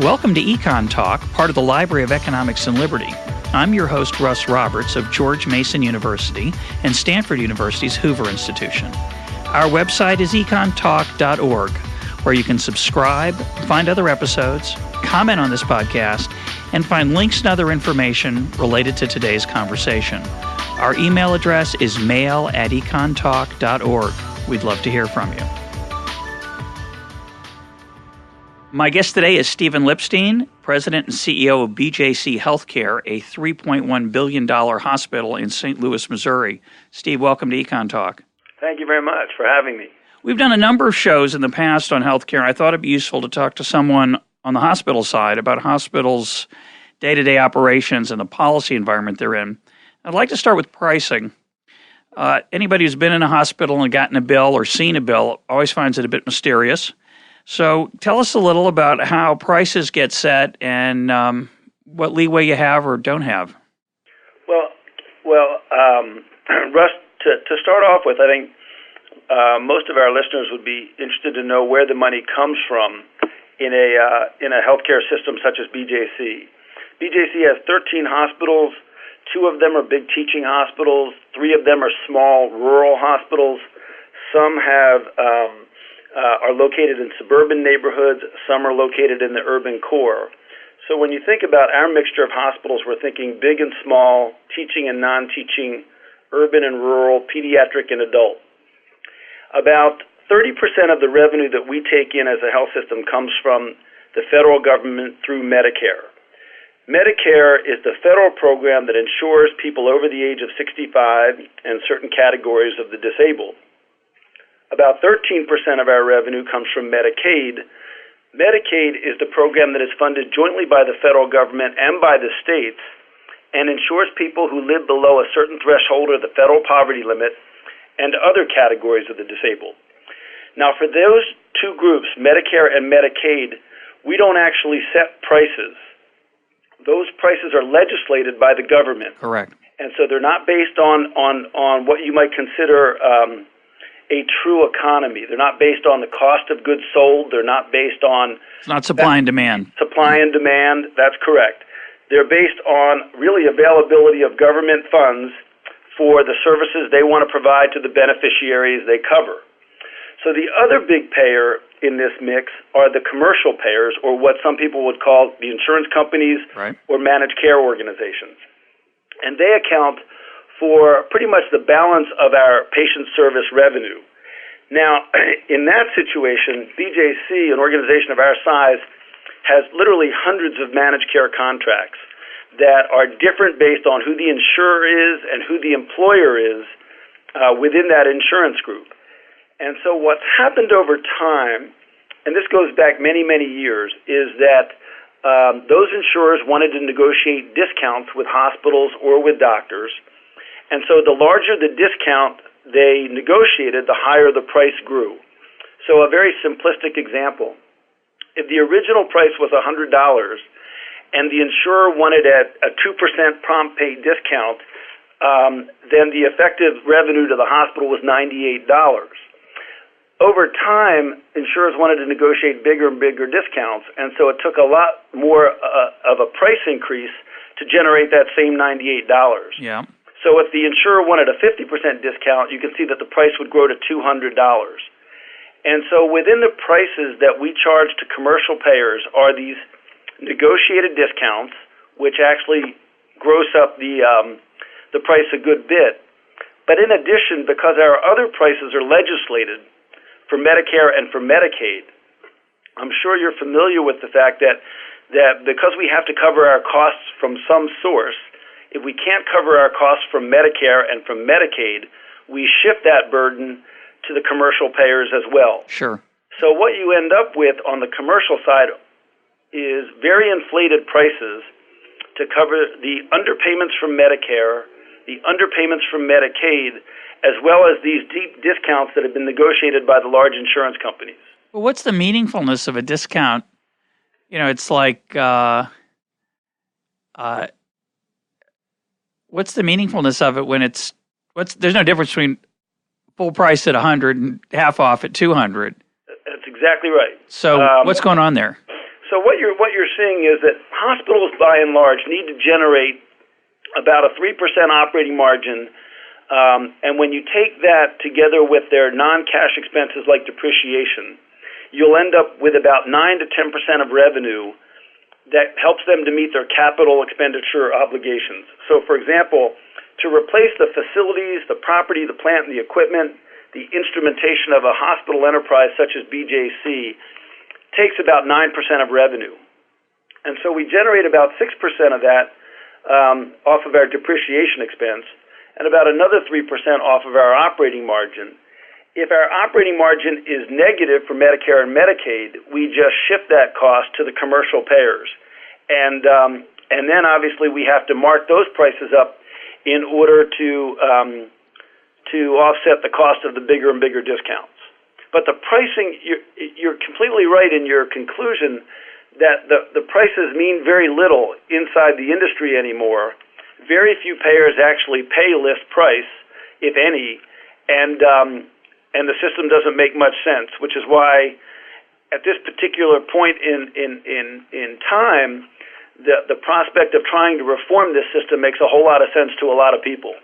Welcome to EconTalk, part of the Library of Economics and Liberty. I'm your host, Russ Roberts of George Mason University and Stanford University's Hoover Institution. Our website is econtalk.org, where you can subscribe, find other episodes, comment on this podcast, and find links and other information related to today's conversation. Our email address is mail@econtalk.org. We'd love to hear from you. My guest today is Stephen Lipstein, President and CEO of BJC Healthcare, a $3.1 billion hospital in St. Louis, Missouri. Steve, welcome to EconTalk. Thank you very much for having me. We've done a number of shows in the past on healthcare. I thought it'd be useful to talk to someone on the hospital side about hospitals' day-to-day operations and the policy environment they're in. I'd like to start with pricing. Anybody who's been in a hospital and gotten a bill or seen a bill always finds it a bit mysterious. So tell us a little about how prices get set and what leeway you have or don't have. Well, Russ, to start off with, I think most of our listeners would be interested to know where the money comes from in a healthcare system such as BJC. BJC has 13 hospitals. 2 of them are big teaching hospitals. 3 of them are small rural hospitals. Some are located in suburban neighborhoods. Some are located in the urban core. So when you think about our mixture of hospitals, we're thinking big and small, teaching and non-teaching, urban and rural, pediatric and adult. About 30% of the revenue that we take in as a health system comes from the federal government through Medicare. Medicare is the federal program that insures people over the age of 65 and certain categories of the disabled. About 13% of our revenue comes from Medicaid. Medicaid is the program that is funded jointly by the federal government and by the states and insures people who live below a certain threshold or the federal poverty limit and other categories of the disabled. Now, for those 2 groups, Medicare and Medicaid, we don't actually set prices. Those prices are legislated by the government. Correct. And so they're not based on what you might consider a true economy. They're not based on the cost of goods sold. They're not based on... It's not supply and demand. Supply and demand, that's correct. They're based on really availability of government funds for the services they want to provide to the beneficiaries they cover. So the other big payer in this mix are the commercial payers, or what some people would call the insurance companies, right, or managed care organizations. And they account for pretty much the balance of our patient service revenue. Now, in that situation, BJC, an organization of our size, has literally hundreds of managed care contracts that are different based on who the insurer is and who the employer is within that insurance group. And so what's happened over time, and this goes back many, many years, is that those insurers wanted to negotiate discounts with hospitals or with doctors. And so the larger the discount they negotiated, the higher the price grew. So a very simplistic example. If the original price was $100 and the insurer wanted a 2% prompt pay discount, then the effective revenue to the hospital was $98. Over time, insurers wanted to negotiate bigger and bigger discounts, and so it took a lot more of a price increase to generate that same $98. Yeah. So if the insurer wanted a 50% discount, you can see that the price would grow to $200. And so within the prices that we charge to commercial payers are these negotiated discounts, which actually gross up the price a good bit. But in addition, because our other prices are legislated for Medicare and for Medicaid, I'm sure you're familiar with the fact that because we have to cover our costs from some source, if we can't cover our costs from Medicare and from Medicaid, we shift that burden to the commercial payers as well. Sure. So what you end up with on the commercial side is very inflated prices to cover the underpayments from Medicare, the underpayments from Medicaid, as well as these deep discounts that have been negotiated by the large insurance companies. Well, what's the meaningfulness of a discount? You know, it's like... what's the meaningfulness of it when there's no difference between full price at 100 and half off at 200? That's exactly right. So what's going on there? So So what you're seeing is that hospitals, by and large, need to generate about a 3% operating margin, and when you take that together with their non-cash expenses like depreciation, you'll end up with about 9 to 10% of revenue that helps them to meet their capital expenditure obligations. So, for example, to replace the facilities, the property, the plant, and the equipment, the instrumentation of a hospital enterprise such as BJC takes about 9% of revenue. And so we generate about 6% of that off of our depreciation expense and about another 3% off of our operating margin. If our operating margin is negative for Medicare and Medicaid, we just shift that cost to the commercial payers. And then obviously we have to mark those prices up in order to offset the cost of the bigger and bigger discounts. But the pricing, you're completely right in your conclusion that the prices mean very little inside the industry anymore. Very few payers actually pay list price, if any, and the system doesn't make much sense, which is why at this particular point in time, the prospect of trying to reform this system makes a whole lot of sense to a lot of people.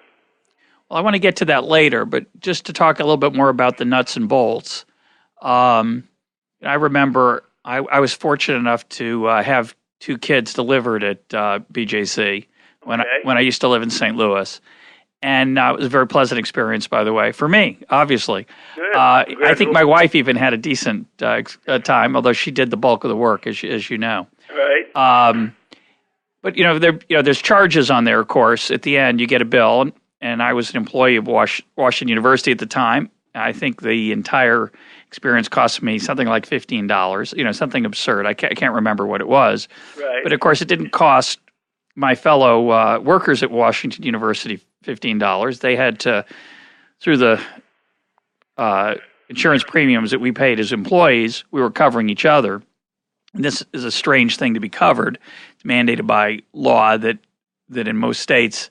Well, I want to get to that later, but just to talk a little bit more about the nuts and bolts. I remember I was fortunate enough to have 2 kids delivered at BJC when I used to live in St. Louis. And it was a very pleasant experience, by the way, for me, obviously. Good. I think my wife even had a decent time, although she did the bulk of the work, as you know. Right. But there's charges on there. Of course, at the end you get a bill, and I was an employee of Washington University at the time. I think the entire experience cost me something like $15. Something absurd. I can't remember what it was. Right. But of course, it didn't cost my fellow workers at Washington University $15. They had to, through the insurance premiums that we paid as employees, we were covering each other. And this is a strange thing to be covered. It's mandated by law that in most states,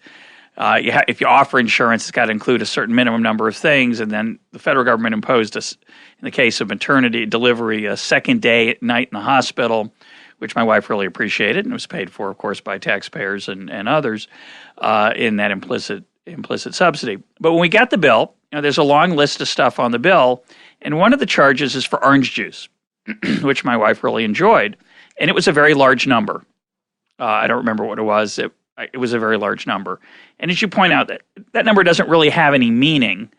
if you offer insurance, it's got to include a certain minimum number of things. And then the federal government imposed us, in the case of maternity delivery, a second day at night in the hospital, which my wife really appreciated and was paid for, of course, by taxpayers and others in that implicit subsidy. But when we got the bill, there's a long list of stuff on the bill, and one of the charges is for orange juice, which my wife really enjoyed, and it was a very large number. I don't remember what it was. It was a very large number. And as you point out, that number doesn't really have any meaning.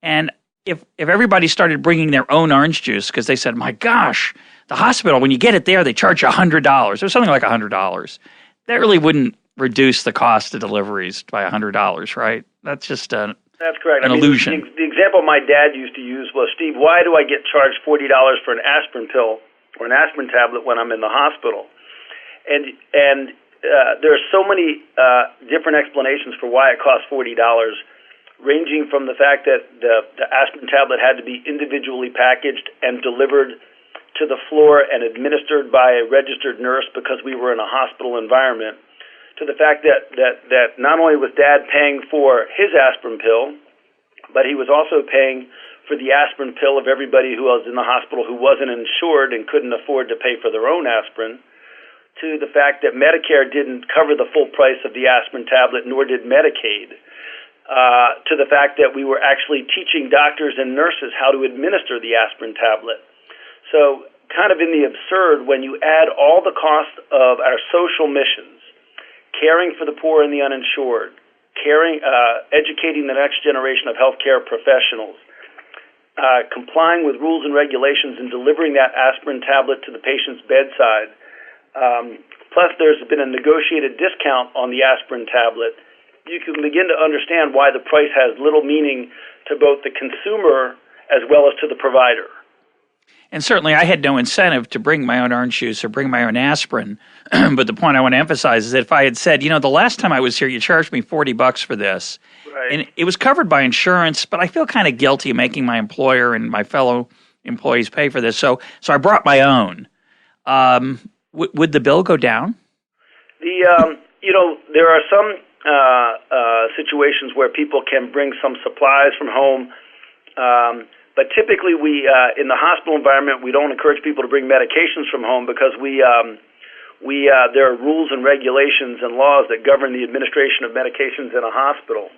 And if everybody started bringing their own orange juice, because they said, my gosh, the hospital, when you get it there, they charge you $100. It was something like $100. That really wouldn't reduce the cost of deliveries by $100, right? That's just that's correct. An illusion. The example my dad used to use was, Steve, why do I get charged $40 for an aspirin pill or an aspirin tablet when I'm in the hospital? And there are so many different explanations for why it costs $40, ranging from the fact that the aspirin tablet had to be individually packaged and delivered to the floor and administered by a registered nurse because we were in a hospital environment, to the fact that not only was Dad paying for his aspirin pill, but he was also paying for the aspirin pill of everybody who was in the hospital who wasn't insured and couldn't afford to pay for their own aspirin, to the fact that Medicare didn't cover the full price of the aspirin tablet, nor did Medicaid, to the fact that we were actually teaching doctors and nurses how to administer the aspirin tablet. So kind of in the absurd, when you add all the cost of our social missions, caring for the poor and the uninsured, educating the next generation of healthcare professionals, complying with rules and regulations and delivering that aspirin tablet to the patient's bedside, plus there's been a negotiated discount on the aspirin tablet, you can begin to understand why the price has little meaning to both the consumer as well as to the provider. And certainly I had no incentive to bring my own orange juice or bring my own aspirin. But the point I want to emphasize is that if I had said, the last time I was here, you charged me $40 for this. Right. And it was covered by insurance, but I feel kind of guilty making my employer and my fellow employees pay for this. So I brought my own. Would the bill go down? There are some situations where people can bring some supplies from home. But typically, we in the hospital environment, we don't encourage people to bring medications from home because there are rules and regulations and laws that govern the administration of medications in a hospital.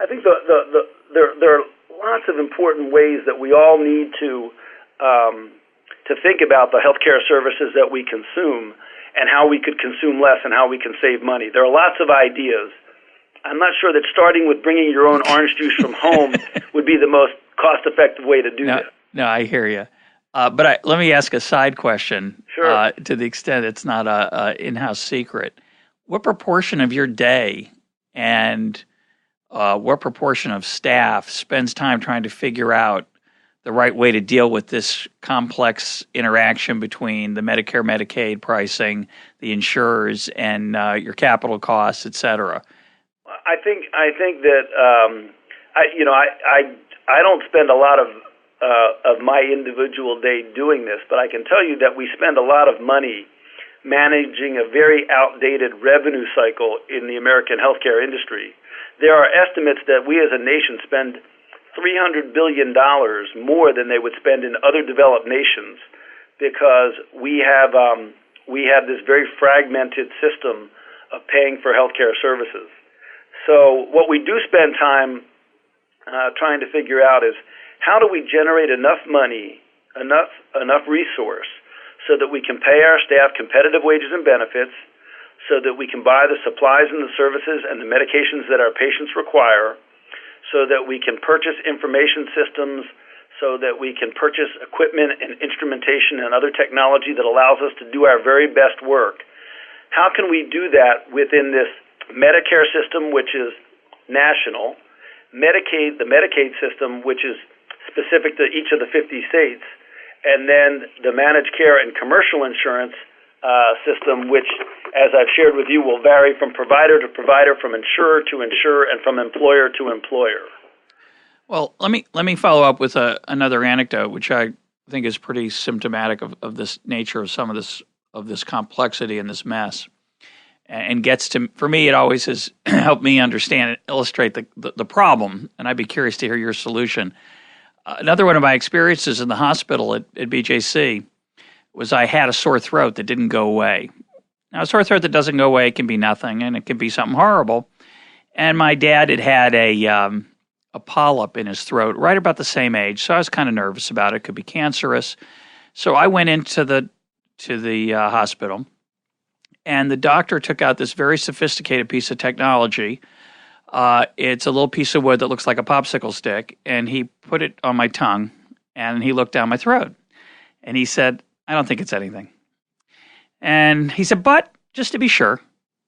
I think there are lots of important ways that we all need to think about the healthcare services that we consume and how we could consume less and how we can save money. There are lots of ideas. I'm not sure that starting with bringing your own orange juice from home would be the most cost-effective way to do that. No, I hear you. But let me ask a side question. Sure. To the extent it's not a in-house secret, what proportion of your day and what proportion of staff spends time trying to figure out the right way to deal with this complex interaction between the Medicare, Medicaid pricing, the insurers, and your capital costs, et cetera? I think that I don't spend a lot of my individual day doing this, but I can tell you that we spend a lot of money managing a very outdated revenue cycle in the American healthcare industry. There are estimates that we as a nation spend $300 billion more than they would spend in other developed nations because we have this very fragmented system of paying for healthcare services. So what we do spend time trying to figure out is how do we generate enough money, enough resource, so that we can pay our staff competitive wages and benefits, so that we can buy the supplies and the services and the medications that our patients require, so that we can purchase information systems, so that we can purchase equipment and instrumentation and other technology that allows us to do our very best work. How can we do that within this Medicare system, which is national, the Medicaid system, which is specific to each of the 50 states, and then the managed care and commercial insurance system, which, as I've shared with you, will vary from provider to provider, from insurer to insurer, and from employer to employer. Well, let me follow up with another anecdote, which I think is pretty symptomatic of this nature of some of this complexity and this mess, and gets to, for me, it always has helped me understand and illustrate the problem, and I'd be curious to hear your solution. Another one of my experiences in the hospital at BJC was I had a sore throat that didn't go away. Now, a sore throat that doesn't go away can be nothing, and it can be something horrible. And my dad had a polyp in his throat right about the same age, so I was kind of nervous about it. It could be cancerous. So I went into the hospital, and the doctor took out this very sophisticated piece of technology. It's a little piece of wood that looks like a popsicle stick, and he put it on my tongue, and he looked down my throat. And he said, "I don't think it's anything." And he said, "But just to be sure,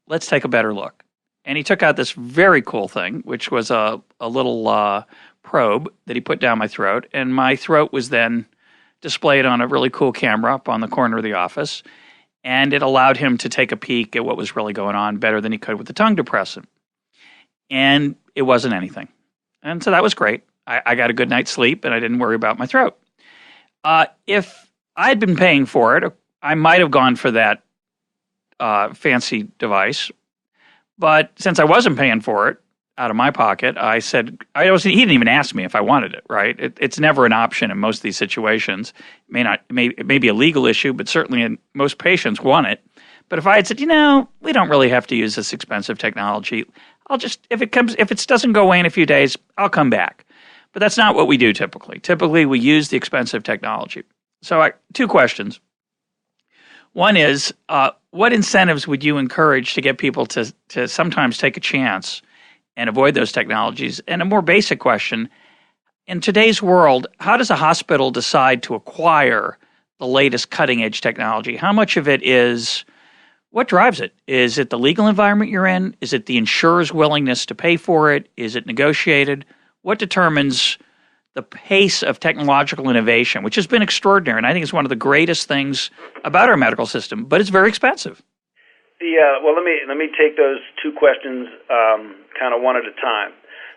let's take a better look." And he took out this very cool thing, which was a little probe that he put down my throat, and my throat was then displayed on a really cool camera up on the corner of the office, and it allowed him to take a peek at what was really going on better than he could with the tongue depressant. And it wasn't anything. And so that was great. I got a good night's sleep, and I didn't worry about my throat. If I'd been paying for it, I might have gone for that fancy device. But since I wasn't paying for it out of my pocket, I said, he didn't even ask me if I wanted it, right? It's never an option in most of these situations. It may be a legal issue, but certainly most patients want it. But if I had said, we don't really have to use this expensive technology, I'll just, if it doesn't go away in a few days, I'll come back. But that's not what we do typically. Typically, we use the expensive technology. So two questions. One is, what incentives would you encourage to get people to sometimes take a chance and avoid those technologies? And a more basic question, in today's world, how does a hospital decide to acquire the latest cutting-edge technology? How much of it is, what drives it? Is it the legal environment you're in? Is it the insurer's willingness to pay for it? Is it negotiated? What determines the pace of technological innovation, which has been extraordinary, and I think it's one of the greatest things about our medical system, but it's very expensive. Well, let me take those two questions kind of one at a time.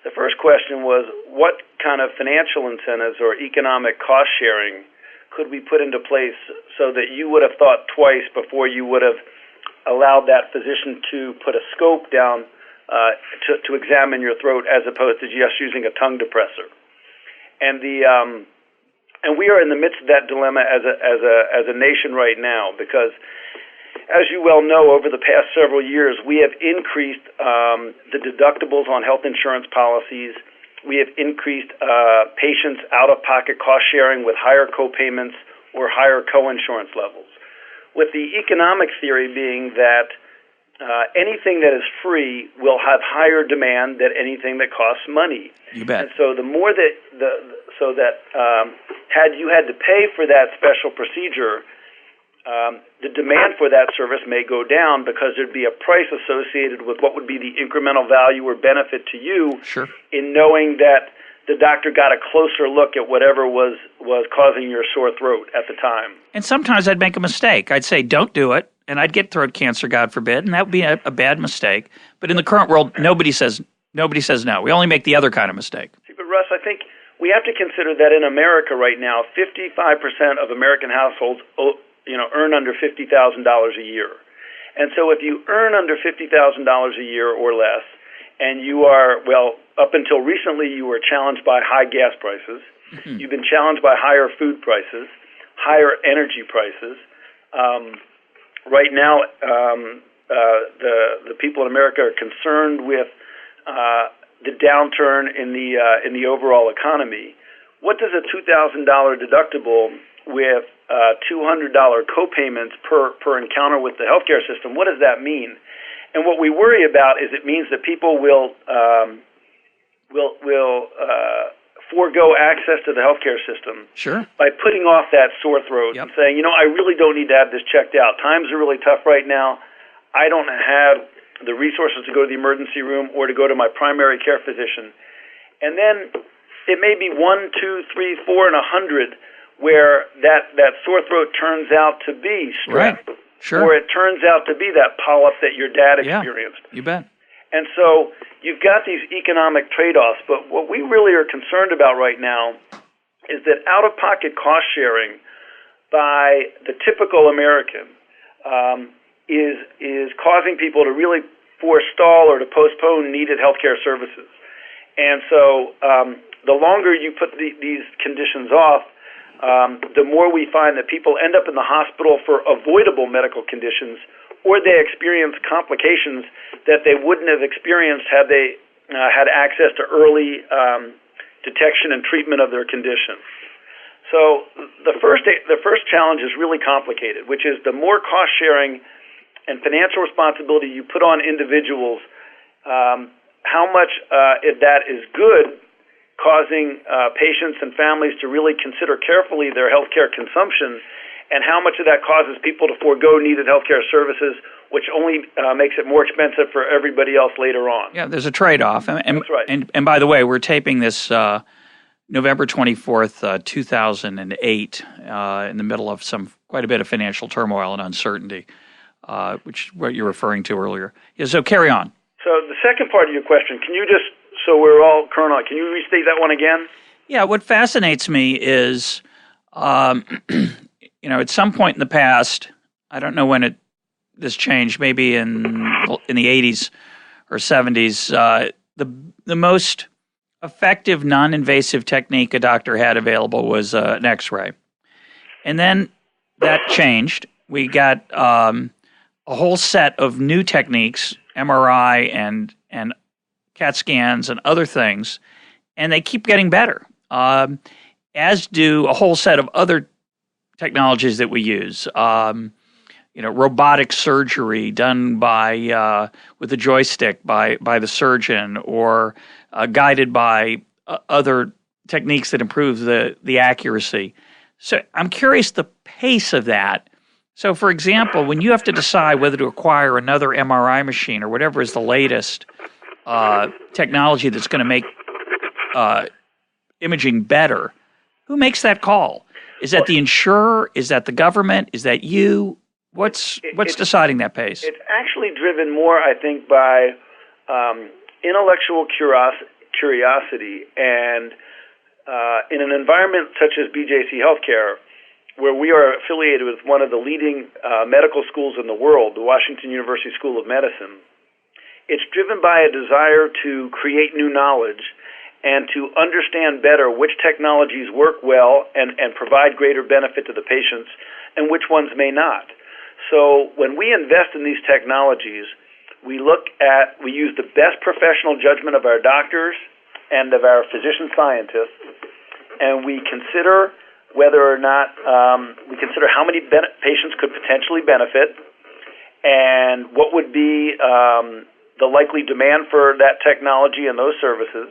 The first question was, what kind of financial incentives or economic cost sharing could we put into place so that you would have thought twice before you would have allowed that physician to put a scope down to examine your throat as opposed to just using a tongue depressor? and we are in the midst of that dilemma as a nation right now, because, as you well know, over the past several years, we have increased the deductibles on health insurance policies. We have increased patients' out-of-pocket cost sharing with higher co-payments or higher co-insurance levels, with the economic theory being that anything that is free will have higher demand than anything that costs money. You bet. And so the more that had you had to pay for that special procedure, the demand for that service may go down because there'd be a price associated with what would be the incremental value or benefit to you in knowing that the doctor got a closer look at whatever was causing your sore throat at the time. And sometimes I'd make a mistake. I'd say, don't do it, and I'd get throat cancer, God forbid, and that would be a bad mistake. But in the current world, nobody says no. We only make the other kind of mistake. See, but Russ, I think we have to consider that in America right now, 55% of American households earn under $50,000 a year. And so if you earn under $50,000 a year or less, and you are, up until recently, you were challenged by high gas prices. Mm-hmm. You've been challenged by higher food prices, higher energy prices. Right now, the people in America are concerned with the downturn in the overall economy. What does a $2,000 deductible with $200 co-payments per encounter with the healthcare system? What does that mean? And what we worry about is it means that people will forego access to the healthcare system by putting off that sore throat and saying, I really don't need to have this checked out. Times are really tough right now. I don't have the resources to go to the emergency room or to go to my primary care physician. And then it may be 1, 2, 3, 4, and 100 where that sore throat turns out to be strep. Right. Sure. Or it turns out to be that polyp that your dad experienced. You bet. And so you've got these economic trade-offs, but what we really are concerned about right now is that out-of-pocket cost sharing by the typical American is causing people to really forestall or to postpone needed healthcare services. And so the longer you put these conditions off, the more we find that people end up in the hospital for avoidable medical conditions, or they experience complications that they wouldn't have experienced had they had access to early detection and treatment of their condition. So the first challenge is really complicated, which is the more cost sharing and financial responsibility you put on individuals, how much if that is good, causing patients and families to really consider carefully their healthcare consumption, and how much of that causes people to forego needed healthcare services, which only makes it more expensive for everybody else later on. Yeah, there's a trade-off. And, that's right. And by the way, we're taping this November 24th, 2008, in the middle of quite a bit of financial turmoil and uncertainty, which is what you're referring to earlier. Yeah, so carry on. So the second part of your question, can you just, so we're all current on, can you restate that one again? Yeah, what fascinates me is, at some point in the past, I don't know when this changed, maybe in the 80s or 70s, the most effective non-invasive technique a doctor had available was an X-ray. And then that changed. We got a whole set of new techniques, MRI and CAT scans and other things, and they keep getting better, as do a whole set of other technologies that we use. Robotic surgery done by with a joystick by the surgeon, or guided by other techniques that improve the accuracy. So I'm curious the pace of that. So, for example, when you have to decide whether to acquire another MRI machine or whatever is the latest technology that's going to make imaging better, who makes that call? Is that the insurer? Is that the government? Is that you? What's deciding that pace? It's actually driven more, I think, by intellectual curiosity, and in an environment such as BJC Healthcare, where we are affiliated with one of the leading medical schools in the world, the Washington University School of Medicine, it's driven by a desire to create new knowledge and to understand better which technologies work well and provide greater benefit to the patients and which ones may not. So when we invest in these technologies, we use the best professional judgment of our doctors and of our physician scientists, and we consider whether or not how many patients could potentially benefit and what would be the likely demand for that technology and those services.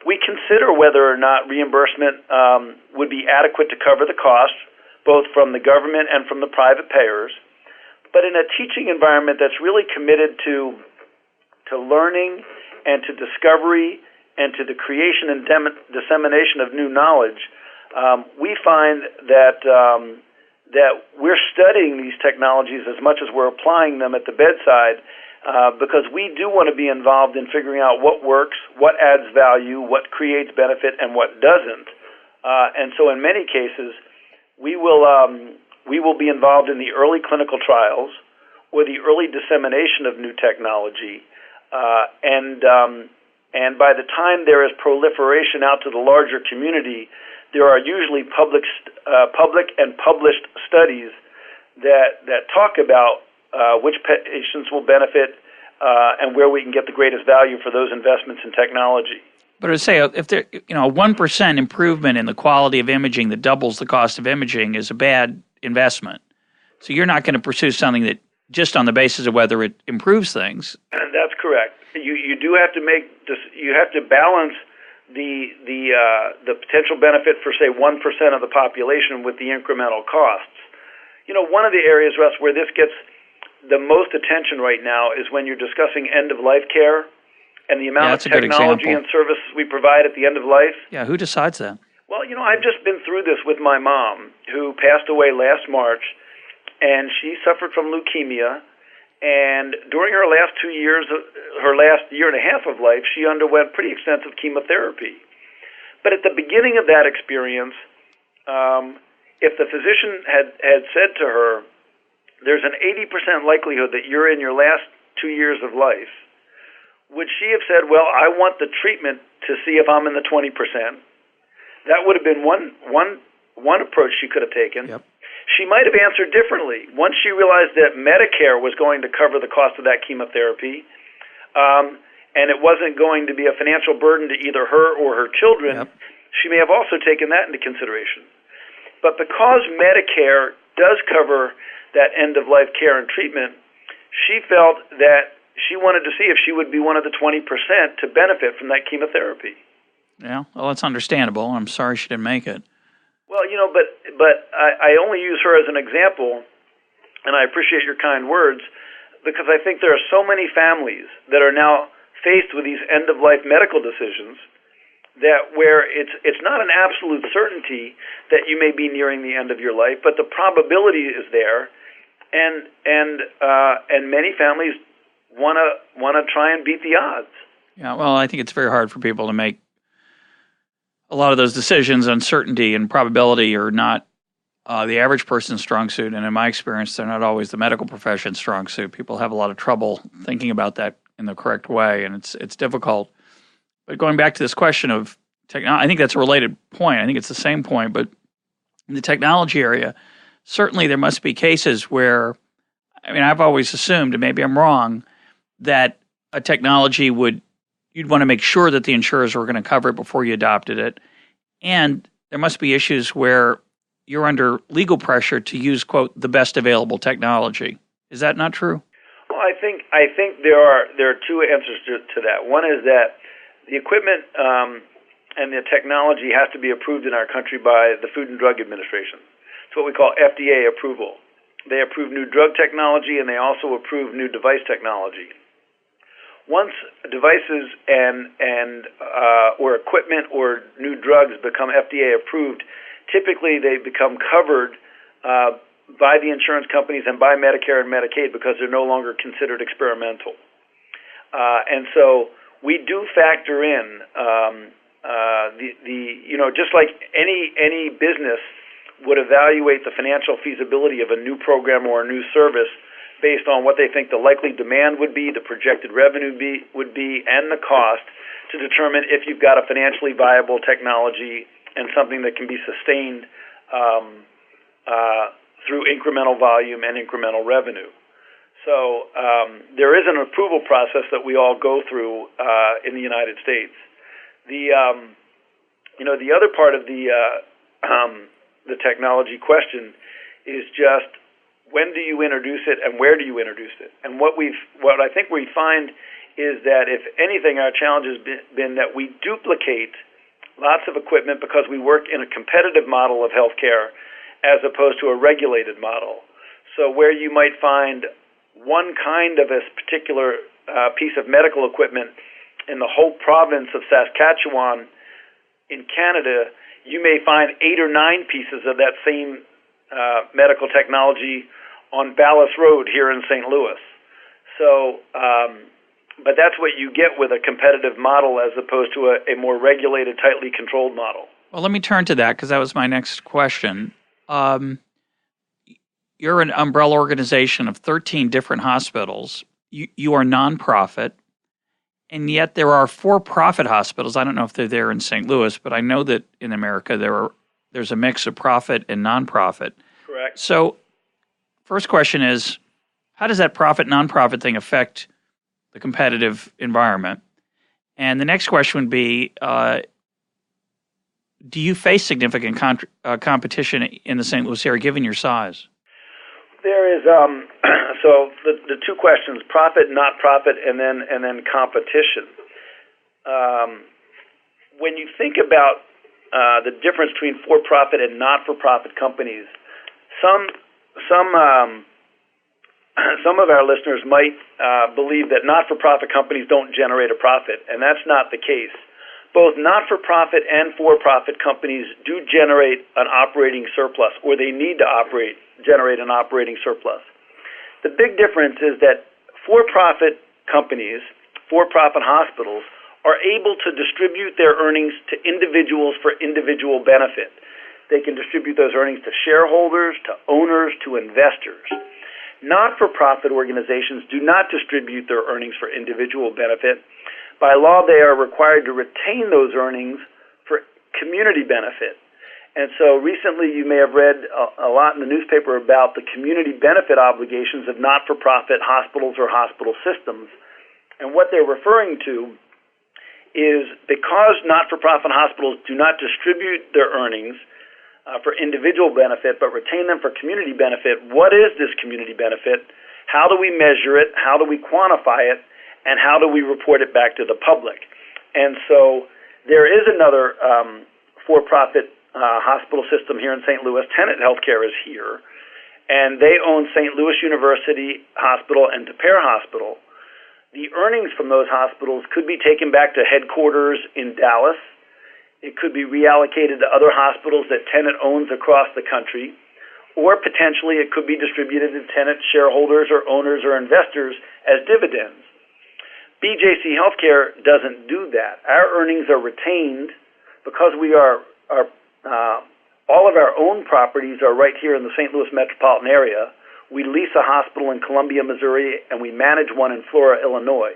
We consider whether or not reimbursement would be adequate to cover the cost, both from the government and from the private payers. But in a teaching environment that's really committed to learning and to discovery and to the creation and dissemination of new knowledge, we find that we're studying these technologies as much as we're applying them at the bedside, because we do want to be involved in figuring out what works, what adds value, what creates benefit, and what doesn't. And so in many cases, we will be involved in the early clinical trials or the early dissemination of new technology. And by the time there is proliferation out to the larger community, there are usually public and published studies that talk about which patients will benefit and where we can get the greatest value for those investments in technology. But I'd say if there, a 1% improvement in the quality of imaging that doubles the cost of imaging is a bad investment. So you're not going to pursue something that just on the basis of whether it improves things. And that's correct. You do have to balance the potential benefit for, say, 1% of the population with the incremental costs. One of the areas, Russ, where this gets the most attention right now is when you're discussing end-of-life care and the amount of technology and services we provide at the end of life. Yeah, who decides that? Well, I've just been through this with my mom, who passed away last March, and she suffered from leukemia. And during her last 2 years, her last year and a half of life, she underwent pretty extensive chemotherapy. But at the beginning of that experience, if the physician had said to her, there's an 80% likelihood that you're in your last 2 years of life, would she have said, well, I want the treatment to see if I'm in the 20%? That would have been one approach she could have taken. Yep. She might have answered differently. Once she realized that Medicare was going to cover the cost of that chemotherapy, and it wasn't going to be a financial burden to either her or her children, yep, she may have also taken that into consideration. But because Medicare does cover that end-of-life care and treatment, she felt that she wanted to see if she would be one of the 20% to benefit from that chemotherapy. Yeah, well, that's understandable. I'm sorry she didn't make it. Well, but I only use her as an example, and I appreciate your kind words, because I think there are so many families that are now faced with these end-of-life medical decisions that where it's not an absolute certainty that you may be nearing the end of your life, but the probability is there, and many families want to try and beat the odds. Yeah, well, I think it's very hard for people to make a lot of those decisions. Uncertainty and probability are not the average person's strong suit, and in my experience, they're not always the medical profession's strong suit. People have a lot of trouble thinking about that in the correct way, and it's difficult. But going back to this question of technology, I think that's a related point. I think it's the same point, but in the technology area, certainly there must be cases where, I've always assumed, and maybe I'm wrong, that a technology you'd want to make sure that the insurers were going to cover it before you adopted it. And there must be issues where you're under legal pressure to use, quote, the best available technology. Is that not true? Well, I think there are two answers to that. One is that the equipment and the technology has to be approved in our country by the Food and Drug Administration. It's what we call FDA approval. They approve new drug technology, and they also approve new device technology. Once devices and or equipment or new drugs become FDA approved, typically they become covered by the insurance companies and by Medicare and Medicaid because they're no longer considered experimental. And so we do factor in just like any business would evaluate the financial feasibility of a new program or a new service based on what they think the likely demand would be, the projected revenue would be, and the cost to determine if you've got a financially viable technology and something that can be sustained through incremental volume and incremental revenue. So there is an approval process that we all go through in the United States. The other part of the technology question is just when do you introduce it and where do you introduce it? And what I think we find is that if anything, our challenge has been that we duplicate lots of equipment because we work in a competitive model of healthcare as opposed to a regulated model. So where you might find one kind of a particular piece of medical equipment in the whole province of Saskatchewan in Canada, you may find 8 or 9 pieces of that same medical technology on Ballas Road here in St. Louis. So, but that's what you get with a competitive model as opposed to a more regulated, tightly controlled model. Well, let me turn to that because that was my next question. You're an umbrella organization of 13 different hospitals. You are nonprofit, and yet there are for-profit hospitals. I don't know if they're there in St. Louis, but I know that in America there's a mix of profit and nonprofit. Correct. So, first question is, how does that profit-nonprofit thing affect the competitive environment? And the next question would be, do you face significant competition in the St. Louis area, given your size? There is so the two questions: profit, not profit, and then competition. When you think about the difference between for-profit and not-for-profit companies, some of our listeners might believe that not-for-profit companies don't generate a profit, and that's not the case. Both not-for-profit and for-profit companies do generate an operating surplus, or they need to generate an operating surplus. The big difference is that for-profit companies, for-profit hospitals, are able to distribute their earnings to individuals for individual benefit. They can distribute those earnings to shareholders, to owners, to investors. Not-for-profit organizations do not distribute their earnings for individual benefit. By law, they are required to retain those earnings for community benefit. And so recently you may have read a lot in the newspaper about the community benefit obligations of not-for-profit hospitals or hospital systems. And what they're referring to is because not-for-profit hospitals do not distribute their earnings for individual benefit but retain them for community benefit, what is this community benefit? How do we measure it? How do we quantify it? And how do we report it back to the public? And so there is another for-profit hospital system here in St. Louis. Tenet Healthcare is here, and they own St. Louis University Hospital and DePere Hospital. The earnings from those hospitals could be taken back to headquarters in Dallas. It could be reallocated to other hospitals that Tenet owns across the country, or potentially it could be distributed to Tenet shareholders or owners or investors as dividends. BJC Healthcare doesn't do that. Our earnings are retained because we are all of our own properties are right here in the St. Louis metropolitan area. We lease a hospital in Columbia, Missouri, and we manage one in Flora, Illinois.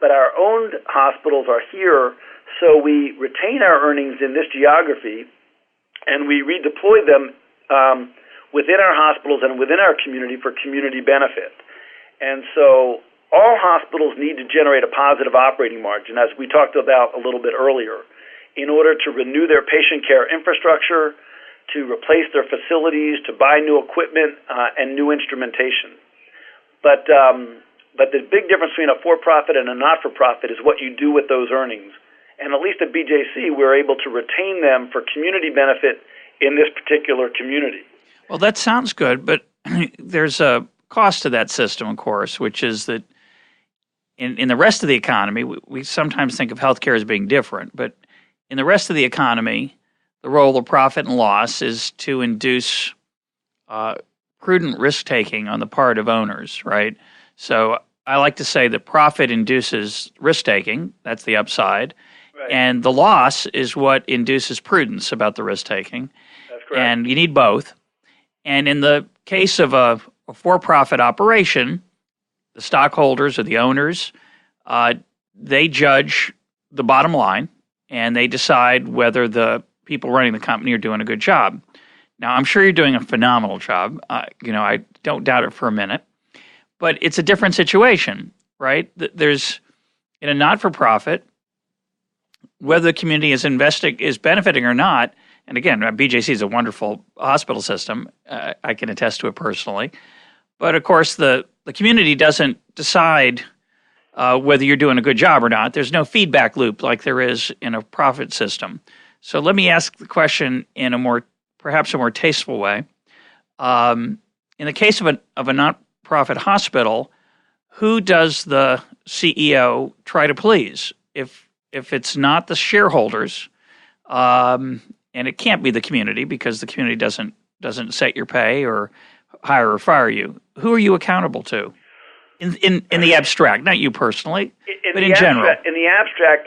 But our owned hospitals are here, so we retain our earnings in this geography, and we redeploy them within our hospitals and within our community for community benefit. And so all hospitals need to generate a positive operating margin, as we talked about a little bit earlier, in order to renew their patient care infrastructure, to replace their facilities, to buy new equipment and new instrumentation. But the big difference between a for-profit and a not-for-profit is what you do with those earnings. And at least at BJC, we're able to retain them for community benefit in this particular community. Well, that sounds good, but there's a cost to that system, of course, which is that in the rest of the economy, we sometimes think of healthcare as being different, but in the rest of the economy, the role of profit and loss is to induce prudent risk-taking on the part of owners, right? So I like to say that profit induces risk-taking. That's the upside. Right. And the loss is what induces prudence about the risk-taking. That's correct. And you need both. And in the case of a for-profit operation, the stockholders or the owners, they judge the bottom line, and they decide whether the people running the company are doing a good job. Now, I'm sure you're doing a phenomenal job. I don't doubt it for a minute. But it's a different situation, right? There's, in a not-for-profit, whether the community is benefiting or not, and again, BJC is a wonderful hospital system. I can attest to it personally. But, of course, the community doesn't decide whether you're doing a good job or not. There's no feedback loop like there is in a profit system. So let me ask the question in perhaps a more tasteful way. In the case of a not-profit hospital, who does the CEO try to please? If it's not the shareholders, and it can't be the community because the community doesn't set your pay or hire or fire you, who are you accountable to? In the abstract, not you personally, but in general. In the abstract,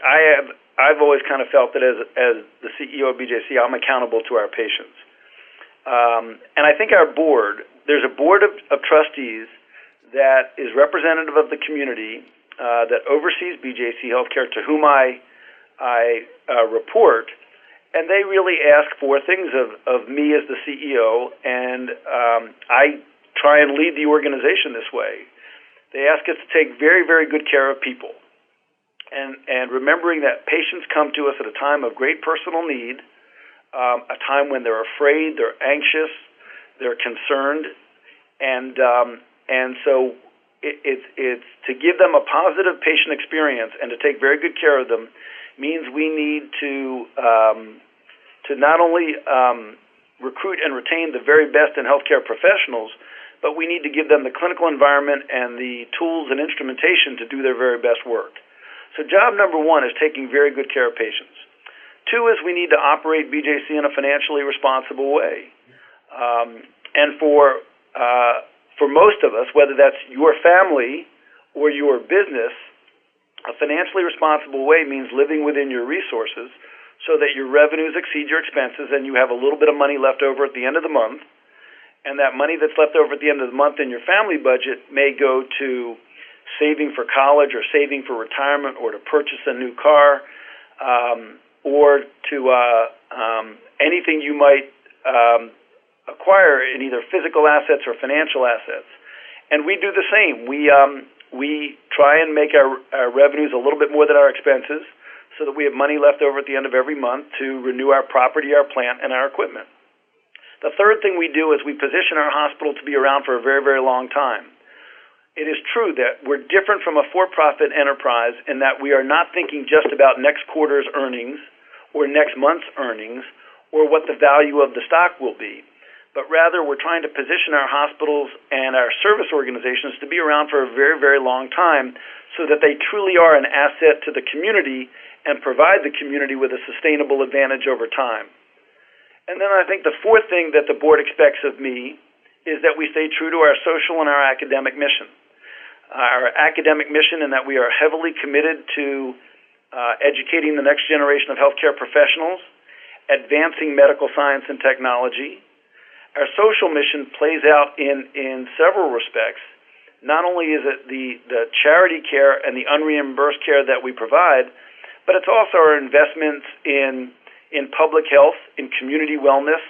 I've always kind of felt that as the CEO of BJC, I'm accountable to our patients. And I think there's a board of trustees that is representative of the community that oversees BJC Healthcare, to whom I report, and they really ask for things of me as the CEO, and I try and lead the organization this way. They ask us to take very, very good care of people. And remembering that patients come to us at a time of great personal need, a time when they're afraid, they're anxious, they're concerned, and so it's to give them a positive patient experience and to take very good care of them means we need to not only recruit and retain the very best in healthcare professionals, but we need to give them the clinical environment and the tools and instrumentation to do their very best work. So job number one is taking very good care of patients. Two is we need to operate BJC in a financially responsible way. And for most of us, whether that's your family or your business, a financially responsible way means living within your resources so that your revenues exceed your expenses and you have a little bit of money left over at the end of the month. And that money that's left over at the end of the month in your family budget may go to saving for college or saving for retirement or to purchase a new car or to anything you might acquire in either physical assets or financial assets. And we do the same. We try and make our revenues a little bit more than our expenses so that we have money left over at the end of every month to renew our property, our plant, and our equipment. The third thing we do is we position our hospital to be around for a very, very long time. It is true that we're different from a for-profit enterprise in that we are not thinking just about next quarter's earnings or next month's earnings or what the value of the stock will be, but rather we're trying to position our hospitals and our service organizations to be around for a very, very long time so that they truly are an asset to the community and provide the community with a sustainable advantage over time. And then I think the fourth thing that the board expects of me is that we stay true to our social and our academic mission. Our academic mission in that we are heavily committed to educating the next generation of healthcare professionals, advancing medical science and technology. Our social mission plays out in several respects. Not only is it the charity care and the unreimbursed care that we provide, but it's also our investments in public health, in community wellness,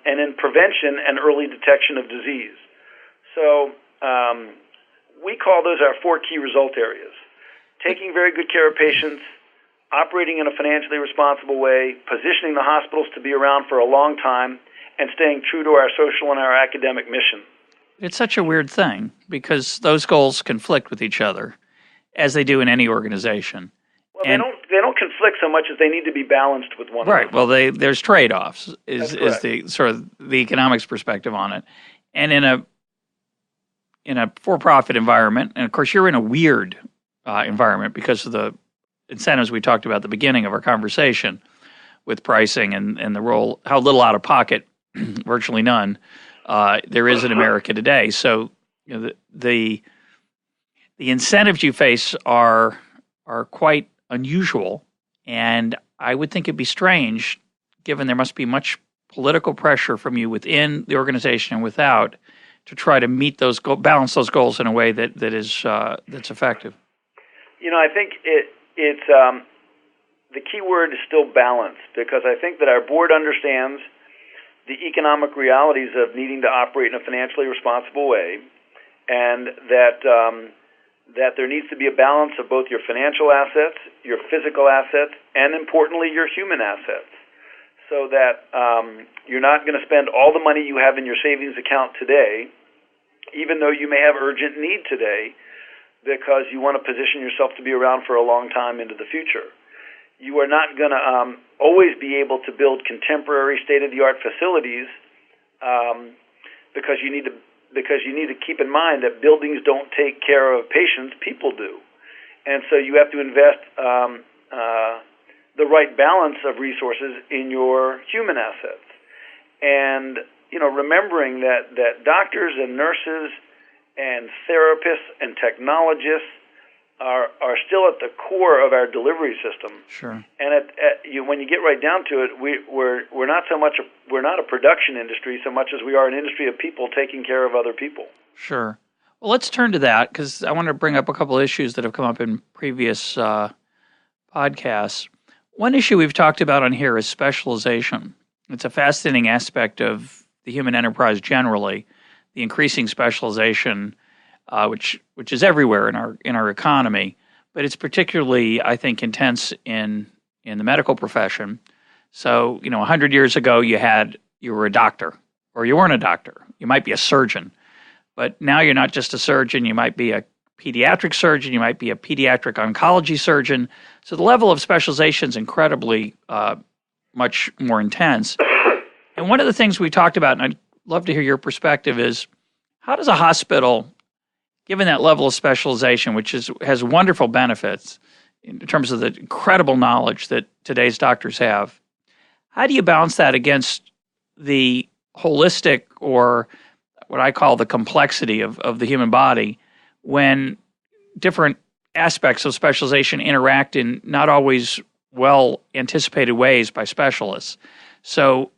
and in prevention and early detection of disease. So we call those our four key result areas: taking very good care of patients, operating in a financially responsible way, positioning the hospitals to be around for a long time, and staying true to our social and our academic mission. It's such a weird thing because those goals conflict with each other, as they do in any organization. Well, they don't conflict so much as they need to be balanced with one another. Right. Well, there's trade-offs is the sort of the economics perspective on it. And in a for-profit environment, and of course you're in a weird environment because of the incentives we talked about at the beginning of our conversation with pricing and the role, how little out of pocket, virtually none, there is in America today. So the incentives you face are quite unusual, and I would think it'd be strange, given there must be much political pressure from you within the organization and without, to try to meet balance those goals in a way that is that's effective. I think it's the key word is still balance, because I think that our board understands the economic realities of needing to operate in a financially responsible way, and that there needs to be a balance of both your financial assets, your physical assets, and importantly, your human assets, so that you're not going to spend all the money you have in your savings account today, even though you may have urgent need today, because you want to position yourself to be around for a long time into the future. You are not going to always be able to build contemporary state-of-the-art facilities because you need to keep in mind that buildings don't take care of patients, people do. And so you have to invest the right balance of resources in your human assets. And, remembering that doctors and nurses and therapists and technologists are still at the core of our delivery system. Sure. And when you get right down to it, we're not a production industry so much as we are an industry of people taking care of other people. Sure. Well, let's turn to that, because I want to bring up a couple of issues that have come up in previous podcasts. One issue we've talked about on here is specialization. It's a fascinating aspect of the human enterprise generally, the increasing specialization, which is everywhere in our economy, but it's particularly, I think, intense in the medical profession. So, 100 years ago, you were a doctor, or you weren't a doctor. You might be a surgeon, but now you're not just a surgeon. You might be a pediatric surgeon. You might be a pediatric oncology surgeon. So the level of specialization is incredibly much more intense. And one of the things we talked about, and I'd love to hear your perspective, is how does a hospital, given that level of specialization, which has wonderful benefits in terms of the incredible knowledge that today's doctors have, how do you balance that against the holistic, or what I call the complexity of the human body, when different aspects of specialization interact in not always well anticipated ways by specialists? So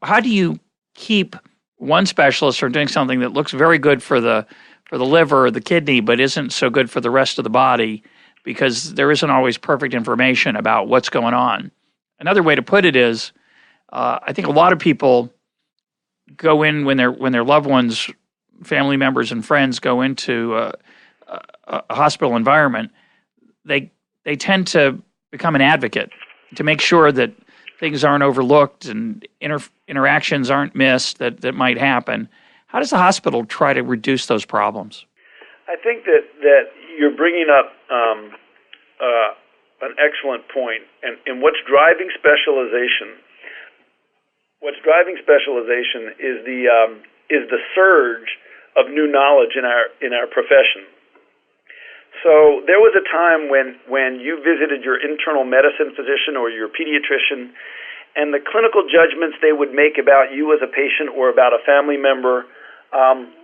how do you keep one specialist from doing something that looks very good for the liver or the kidney, but isn't so good for the rest of the body, because there isn't always perfect information about what's going on? Another way to put it is, I think a lot of people go in when their loved ones, family members and friends go into a hospital environment, they tend to become an advocate to make sure that things aren't overlooked and interactions aren't missed that might happen. How does the hospital try to reduce those problems? I think that you're bringing up an excellent point, and what's driving specialization. What's driving specialization is the surge of new knowledge in our profession. So there was a time when you visited your internal medicine physician or your pediatrician, and the clinical judgments they would make about you as a patient or about a family member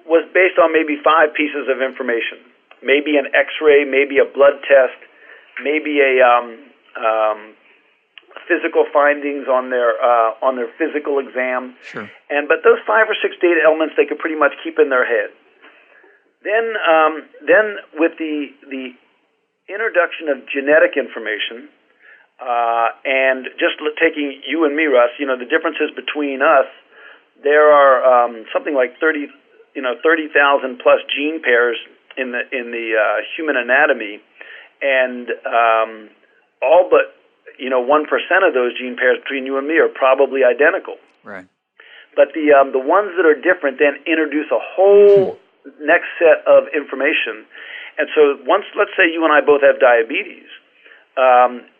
was based on maybe 5 pieces of information. Maybe an X-ray, maybe a blood test, maybe a physical findings on their physical exam. Sure. But those 5 or 6 data elements they could pretty much keep in their head. Then with the introduction of genetic information, and just taking you and me, Russ, the differences between us, there are something like 30,000 plus gene pairs in the human anatomy, and all but 1% of those gene pairs between you and me are probably identical. Right. But the ones that are different then introduce a whole next set of information. And so once, let's say you and I both have diabetes,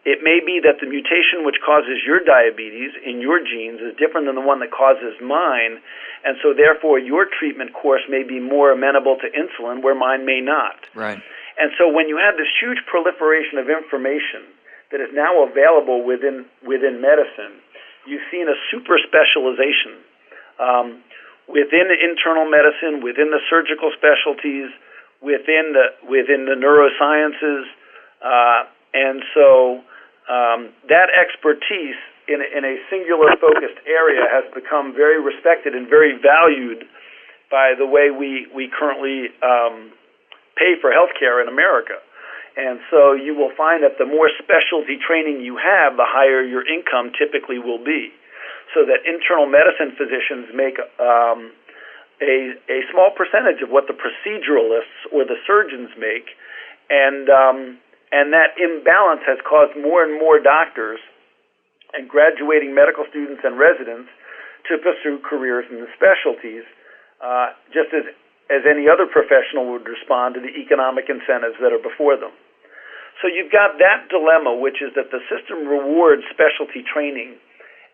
it may be that the mutation which causes your diabetes in your genes is different than the one that causes mine, and so therefore your treatment course may be more amenable to insulin where mine may not. Right. And so when you have this huge proliferation of information that is now available within medicine, you've seen a super specialization within internal medicine, within the surgical specialties, within the neurosciences, and so that expertise in a singular focused area has become very respected and very valued by the way we currently pay for healthcare in America. And so you will find that the more specialty training you have, the higher your income typically will be. So that internal medicine physicians make a small percentage of what the proceduralists or the surgeons make, and that imbalance has caused more and more doctors and graduating medical students and residents to pursue careers in the specialties, just as any other professional would respond to the economic incentives that are before them. So you've got that dilemma, which is that the system rewards specialty training,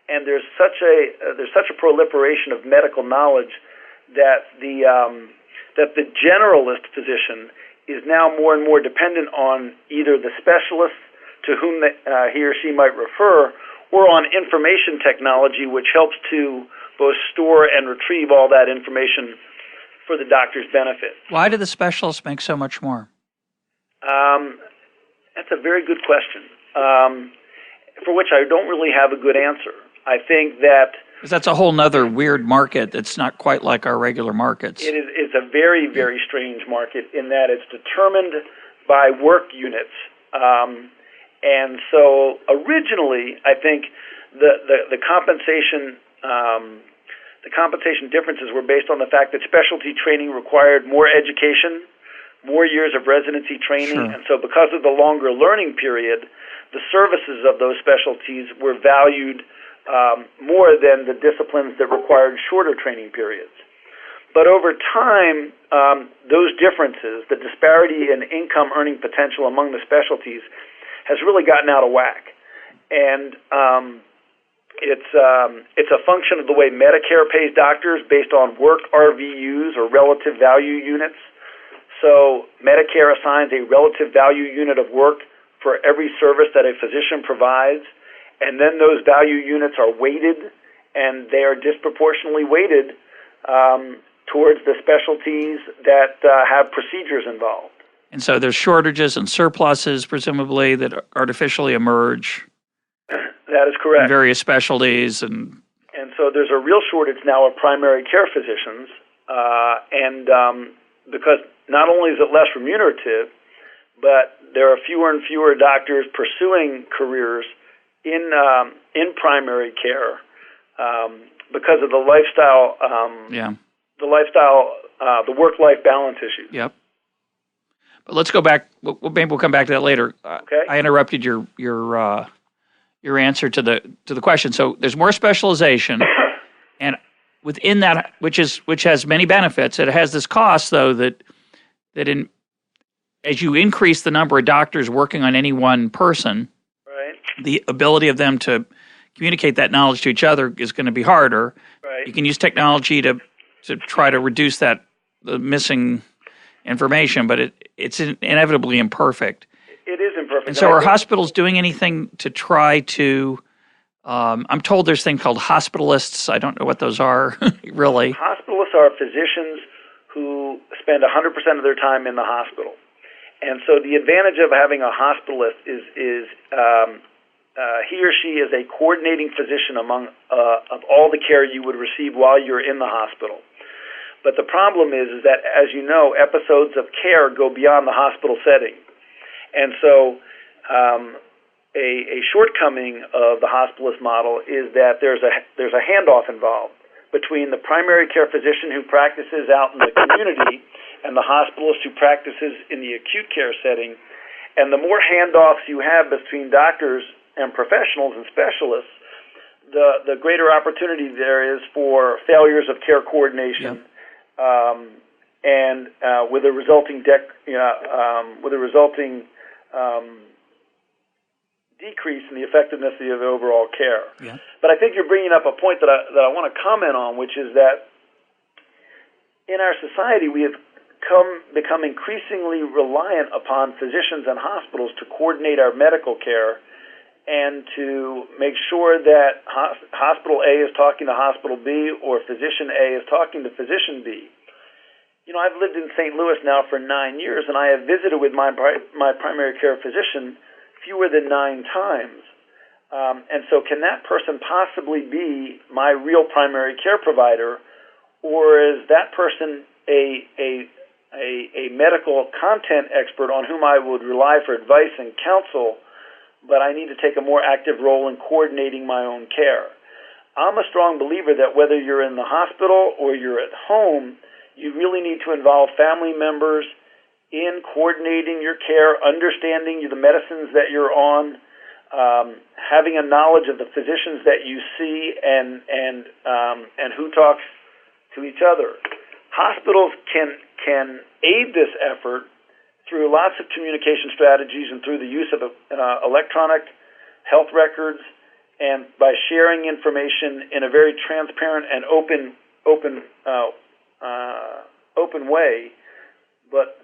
and there's such a proliferation of medical knowledge that the generalist physician is now more and more dependent on either the specialist to whom he or she might refer, or on information technology, which helps to both store and retrieve all that information for the doctor's benefit. Why do the specialists make so much more? That's a very good question, for which I don't really have a good answer. I think that... Because that's a whole nother weird market that's not quite like our regular markets. It's a very, very strange market in that it's determined by work units. And so originally, I think the compensation differences were based on the fact that specialty training required more education, more years of residency training, Sure. And so because of the longer learning period, the services of those specialties were valued more than the disciplines that required shorter training periods. But over time, those differences, the disparity in income earning potential among the specialties, has really gotten out of whack. And it's a function of the way Medicare pays doctors based on work RVUs, or relative value units. So Medicare assigns a relative value unit of work for every service that a physician provides, and then those value units are weighted, and they are disproportionately weighted towards the specialties that have procedures involved. And so there's shortages and surpluses, presumably, that artificially emerge. That is correct. In various specialties. And so there's a real shortage now of primary care physicians, and because not only is it less remunerative, but there are fewer and fewer doctors pursuing careers in primary care because of the lifestyle, the work-life balance issues. Yep. But let's go back. Maybe we'll come back to that later. Okay. I interrupted your answer to the question. So there's more specialization, and within that, which has many benefits, it has this cost though that as you increase the number of doctors working on any one person, right, the ability of them to communicate that knowledge to each other is going to be harder. Right. You can use technology to try to reduce the missing information, but it's inevitably imperfect. It is imperfect. And so are hospitals doing anything to try to, I'm told there's things called hospitalists. I don't know what those are, really. Hospitalists are physicians who spend 100% of their time in the hospital. And so the advantage of having a hospitalist is he or she is a coordinating physician among of all the care you would receive while you're in the hospital. But the problem is that, as you know, episodes of care go beyond the hospital setting. And so a shortcoming of the hospitalist model is that there's a handoff involved between the primary care physician who practices out in the community and the hospitalist who practices in the acute care setting. And the more handoffs you have between doctors and professionals and specialists, the greater opportunity there is for failures of care coordination. Yep. And with a resulting decrease in the effectiveness of the overall care. Yeah. But I think you're bringing up a point that I want to comment on, which is that in our society we have become increasingly reliant upon physicians and hospitals to coordinate our medical care and to make sure that hospital A is talking to hospital B or physician A is talking to physician B. You know, I've lived in St. Louis now for 9 years, and I have visited with my primary care physician fewer than 9 times. And so can that person possibly be my real primary care provider, or is that person a a medical content expert on whom I would rely for advice and counsel, but I need to take a more active role in coordinating my own care. I'm a strong believer that whether you're in the hospital or you're at home, you really need to involve family members in coordinating your care, understanding the medicines that you're on, having a knowledge of the physicians that you see, and who talks to each other. Hospitals can aid this effort through lots of communication strategies and through the use of electronic health records, and by sharing information in a very transparent and open way. But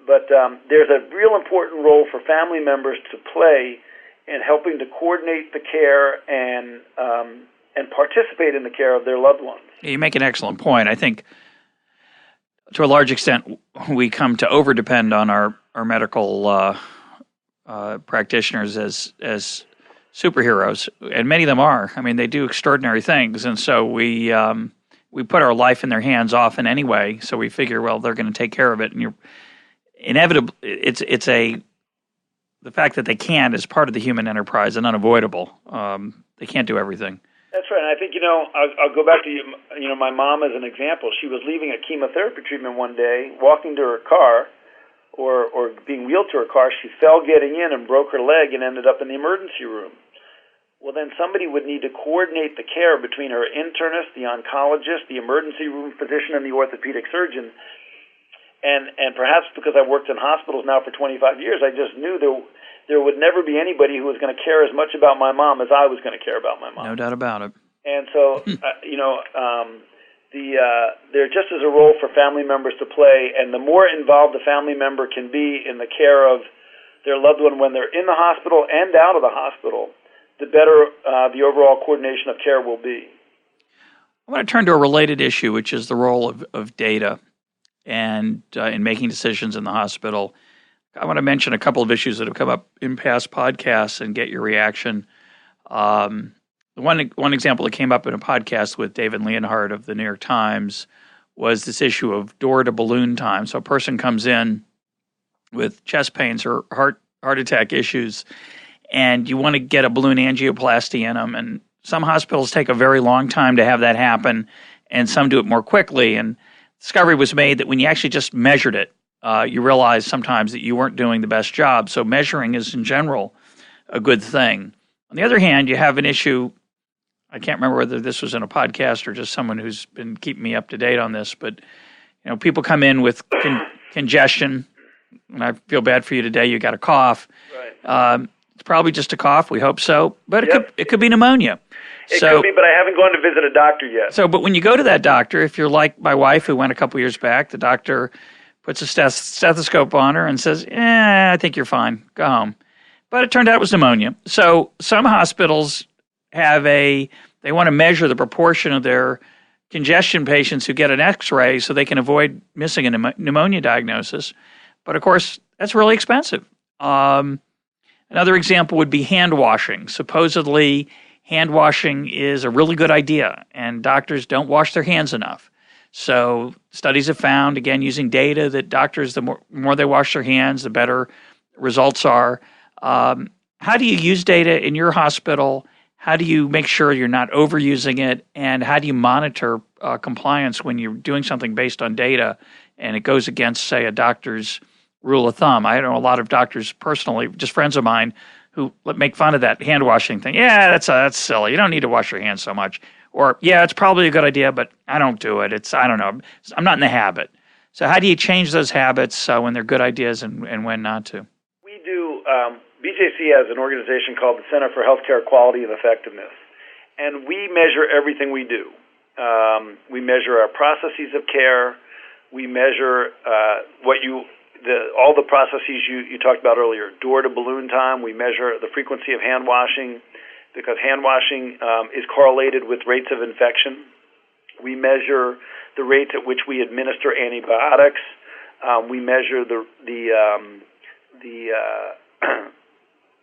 there's a real important role for family members to play in helping to coordinate the care and participate in the care of their loved ones. You make an excellent point. I think to a large extent we come to over-depend on our medical practitioners as superheroes, and many of them are. I mean, they do extraordinary things, and so we put our life in their hands often anyway. So we figure, well, they're going to take care of it, and you're inevitably the fact that they can't is part of the human enterprise and unavoidable. They can't do everything. That's right. And I think, I'll go back to, my mom as an example. She was leaving a chemotherapy treatment one day, walking to her car, or being wheeled to her car. She fell getting in and broke her leg and ended up in the emergency room. Well, then somebody would need to coordinate the care between her internist, the oncologist, the emergency room physician, and the orthopedic surgeon. And perhaps because I've worked in hospitals now for 25 years, I just knew there would never be anybody who was going to care as much about my mom as I was going to care about my mom. No doubt about it. And so, there just is a role for family members to play, and the more involved the family member can be in the care of their loved one when they're in the hospital and out of the hospital, the better the overall coordination of care will be. I want to turn to a related issue, which is the role of data and in making decisions in the hospital. I want to mention a couple of issues that have come up in past podcasts and get your reaction. One example that came up in a podcast with David Leonhardt of the New York Times was this issue of door-to-balloon time. So a person comes in with chest pains or heart attack issues, and you want to get a balloon angioplasty in them. And some hospitals take a very long time to have that happen, and some do it more quickly. And discovery was made that when you actually just measured it, you realize sometimes that you weren't doing the best job. So measuring is, in general, a good thing. On the other hand, you have an issue. I can't remember whether this was in a podcast or just someone who's been keeping me up to date on this, but people come in with congestion, and I feel bad for you today. You got a cough. Right. It's probably just a cough. We hope so, but it could be pneumonia. It could be, but I haven't gone to visit a doctor yet. So, but when you go to that doctor, if you're like my wife who went a couple years back, the doctor puts a stethoscope on her and says, I think you're fine. Go home. But it turned out it was pneumonia. So some hospitals they want to measure the proportion of their congestion patients who get an X-ray so they can avoid missing a pneumonia diagnosis. But of course, that's really expensive. Another example would be hand washing. Supposedly, hand washing is a really good idea, and doctors don't wash their hands enough. So studies have found, again, using data, that doctors, the more they wash their hands, the better results are. How do you use data in your hospital? How do you make sure you're not overusing it? And how do you monitor compliance when you're doing something based on data and it goes against, say, a doctor's rule of thumb? I know a lot of doctors personally, just friends of mine, who make fun of that hand washing thing. Yeah, that's silly. You don't need to wash your hands so much. Or, yeah, it's probably a good idea, but I don't do it. I don't know. I'm not in the habit. So how do you change those habits when they're good ideas and when not to? We do. BJC has an organization called the Center for Healthcare Quality and Effectiveness, and we measure everything we do. We measure our processes of care. We measure all the processes you talked about earlier, door-to-balloon time. We measure the frequency of hand washing, because hand washing is correlated with rates of infection. We measure the rates at which we administer antibiotics. We measure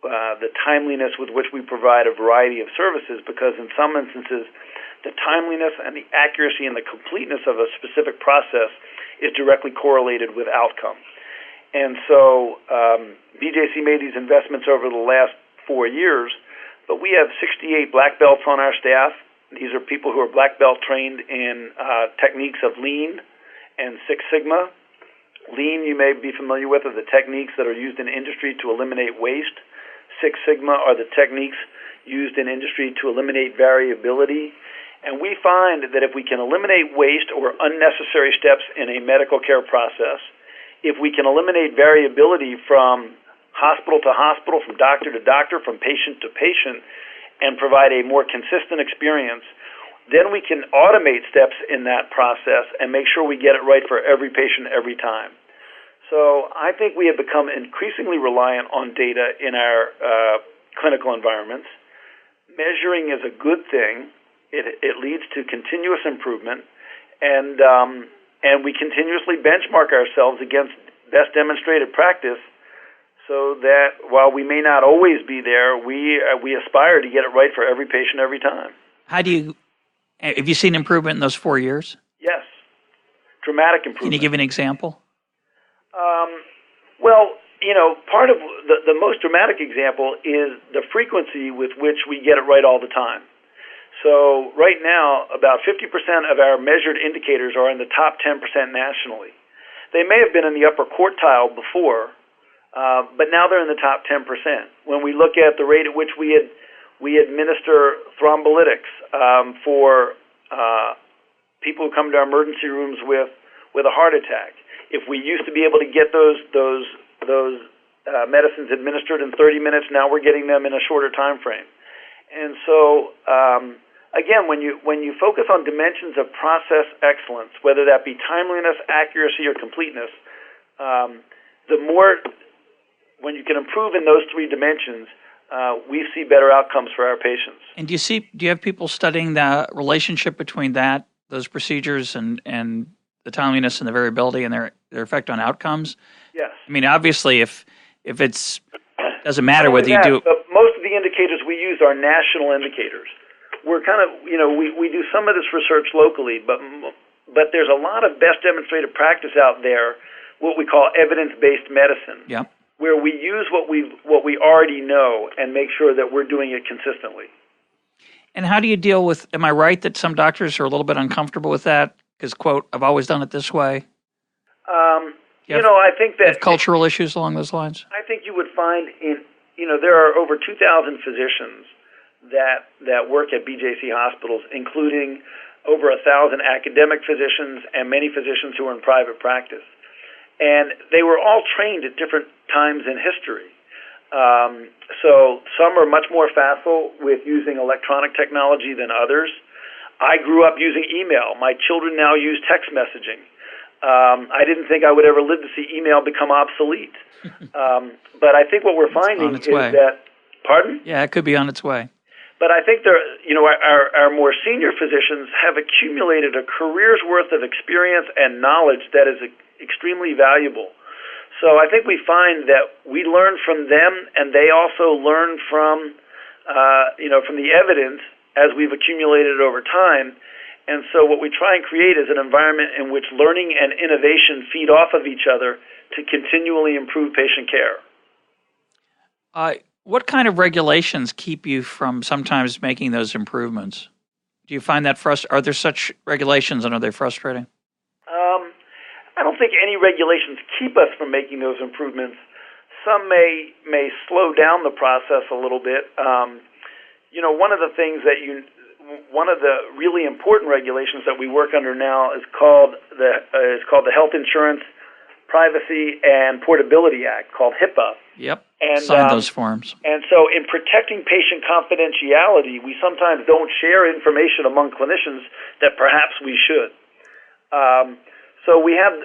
the timeliness with which we provide a variety of services, because in some instances, the timeliness and the accuracy and the completeness of a specific process is directly correlated with outcome. And so BJC made these investments over the last 4 years, but we have 68 black belts on our staff. These are people who are black belt trained in techniques of Lean and Six Sigma. Lean, you may be familiar with, are the techniques that are used in industry to eliminate waste. Six Sigma are the techniques used in industry to eliminate variability. And we find that if we can eliminate waste or unnecessary steps in a medical care process, if we can eliminate variability from hospital to hospital, from doctor to doctor, from patient to patient, and provide a more consistent experience, then we can automate steps in that process and make sure we get it right for every patient every time. So I think we have become increasingly reliant on data in our clinical environments. Measuring is a good thing. It leads to continuous improvement, and we continuously benchmark ourselves against best demonstrated practice, so that while we may not always be there, we aspire to get it right for every patient every time. Have you seen improvement in those 4 years? Yes, dramatic improvement. Can you give an example? Well, part of the most dramatic example is the frequency with which we get it right all the time. So right now, about 50% of our measured indicators are in the top 10% nationally. They may have been in the upper quartile before, but now they're in the top 10%. When we look at the rate at which we administer thrombolytics for people who come to our emergency rooms with a heart attack, if we used to be able to get those medicines administered in 30 minutes, now we're getting them in a shorter time frame. And so, again, when you focus on dimensions of process excellence, whether that be timeliness, accuracy, or completeness, when you can improve in those three dimensions, we see better outcomes for our patients. And do you have people studying the relationship between those procedures and the timeliness and the variability and their effect on outcomes? Yes. I mean, obviously, if it's doesn't matter whether you do. But most of the indicators we use are national indicators. We're kind of, we do some of this research locally, but there's a lot of best demonstrated practice out there, what we call evidence-based medicine, where we use what we already know and make sure that we're doing it consistently. And how do you deal with, am I right that some doctors are a little bit uncomfortable with that? Because, quote, I've always done it this way. I think that... cultural issues along those lines? I think you would find there are over 2,000 physicians that work at BJC hospitals, including over 1,000 academic physicians and many physicians who are in private practice. And they were all trained at different times in history. So some are much more facile with using electronic technology than others. I grew up using email. My children now use text messaging. I didn't think I would ever live to see email become obsolete. But I think what we're finding is that... Pardon? Yeah, it could be on its way. But I think our more senior physicians have accumulated a career's worth of experience and knowledge that is extremely valuable. So I think we find that we learn from them, and they also learn from the evidence as we've accumulated over time. And so what we try and create is an environment in which learning and innovation feed off of each other to continually improve patient care. What kind of regulations keep you from sometimes making those improvements? Do you find that frustrating? Are there such regulations, and are they frustrating? I don't think any regulations keep us from making those improvements. Some may slow down the process a little bit. One of the really important regulations that we work under now is called the Health Insurance Privacy and Portability Act, called HIPAA. Yep. And sign those forms. And so, in protecting patient confidentiality, we sometimes don't share information among clinicians that perhaps we should. So we have